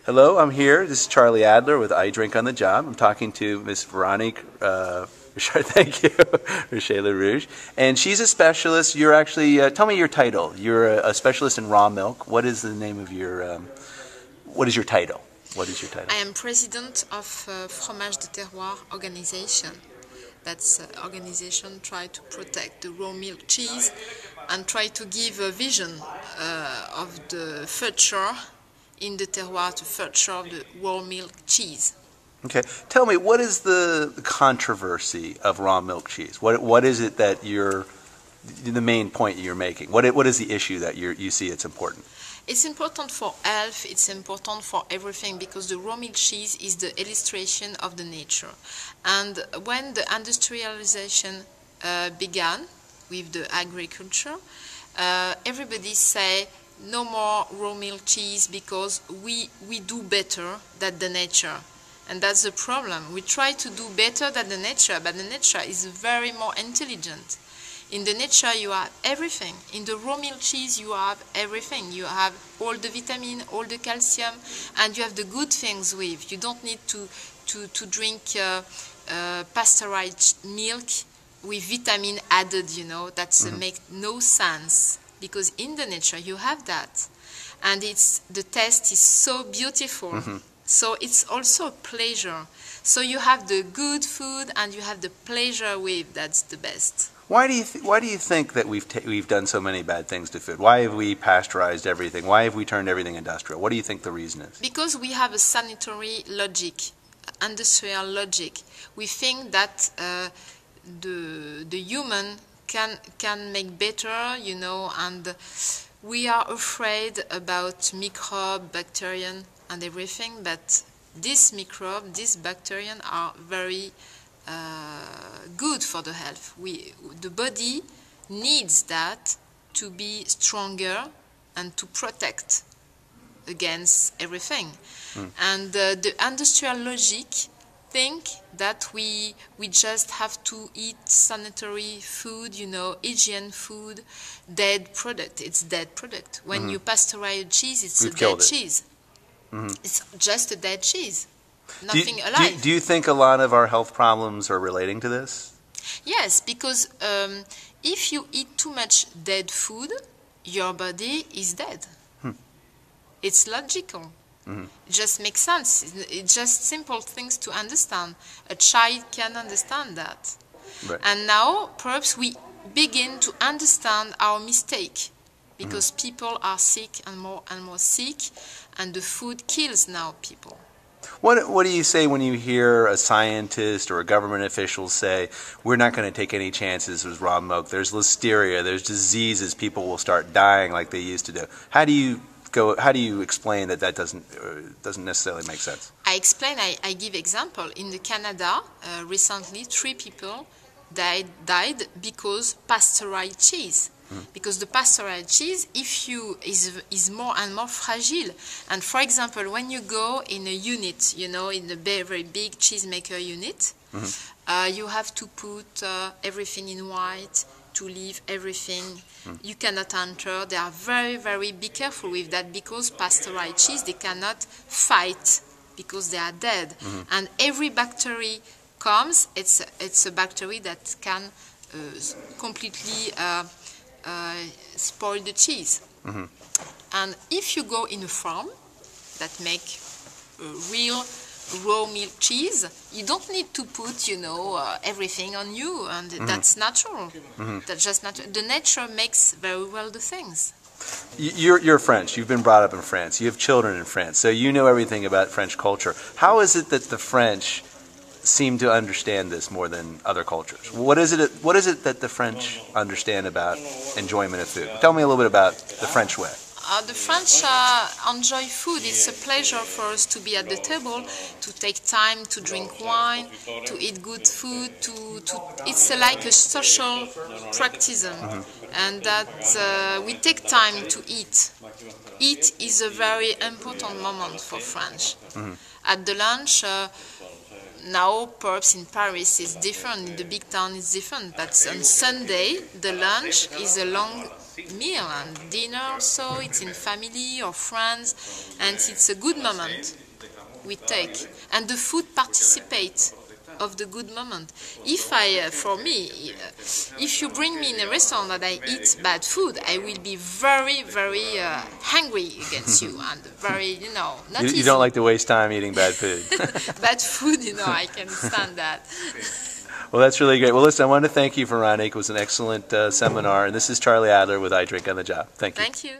Hello, I'm here. This is Charlie Adler with I Drink on the Job. I'm talking to Miss Veronique Richez-Lerouge, and she's a specialist. You're actually, tell me your title. You're a specialist in raw milk. What is the name of your, what is your title? What is your title? I am president of Fromage de Terroir organization. That's organization try to protect the raw milk cheese and try to give a vision of the future in the terroir, the future of the raw milk cheese. Okay, tell me, what is the controversy of raw milk cheese? What is it that you're, the main point you're making? What is the issue that you see it's important? It's important for health, it's important for everything, because the raw milk cheese is the illustration of the nature. And when the industrialization began with the agriculture, everybody say no more raw milk cheese because we do better than the nature. And that's the problem. We try to do better than the nature, but the nature is very more intelligent. In the nature you have everything. In the raw milk cheese you have everything. You have all the vitamin, all the calcium, and you have the good things with. You don't need to drink pasteurized milk with vitamin added, you know. That makes no sense, because in the nature you have that. And the taste is so beautiful. So it's also a pleasure. So you have the good food and you have the pleasure with. That's the best. Why do you think that we've done so many bad things to food? Why have we pasteurized everything? Why have we turned everything industrial? What do you think the reason is? Because we have a sanitary logic, industrial logic. We think that the human can make better, you know, and we are afraid about microbe, bacterium, and everything. But these microbes, these bacteria are very good for the health. The body needs that to be stronger and to protect against everything. And the industrial logic think that we just have to eat sanitary food, you know, hygiene food, dead product. It's dead product. When you pasteurize cheese, it's a dead cheese. It's just a dead cheese. Nothing alive. Do you think a lot of our health problems are relating to this? Yes, because if you eat too much dead food, your body is dead. It's logical. It just makes sense. It's just simple things to understand. A child can understand that. Right. And now, perhaps we begin to understand our mistake, because people are sick and more sick, and the food kills now people. What do you say when you hear a scientist or a government official say, we're not going to take any chances with raw milk, there's listeria, there's diseases, people will start dying like they used to do? How do you explain that doesn't necessarily make sense? I explain, I give example. In the Canada, recently 3 people died because pasteurized cheese. Because the pasteurized cheese, is more and more fragile. And for example, when you go in a unit, you know, in a very big cheesemaker unit, you have to put everything in white to leave everything. You cannot enter. They are very be careful with that, because pasteurized cheese, they cannot fight because they are dead. And every bacteria comes, it's a bacteria that can completely spoil the cheese. And if you go in a farm that make real raw milk cheese, you don't need to put, you know, everything on you, and that's natural. That's just natural. The nature makes very well the things. You're French. You've been brought up in France. You have children in France, so you know everything about French culture. How is it that the French seem to understand this more than other cultures? What is it that the French understand about enjoyment of food? Tell me a little bit about the French way. The French enjoy food. It's a pleasure for us to be at the table, to take time to drink wine, to eat good food. It's like a social practice, and that we take time to eat. Eat is a very important moment for French. At the lunch, now perhaps in Paris it's different, in the big town it's different, but on Sunday the lunch is a long meal and dinner, so it's in family or friends, and it's a good moment we take, and the food participates of the good moment. If for me, if you bring me in a restaurant that I eat bad food, I will be very, very angry against you, and very, not You don't like to waste time eating bad food. bad food, I can stand that. Well, that's really great. Well, listen, I want to thank you, Veronique. It was an excellent seminar, and this is Charlie Adler with I Drink on the Job. Thank you. Thank you.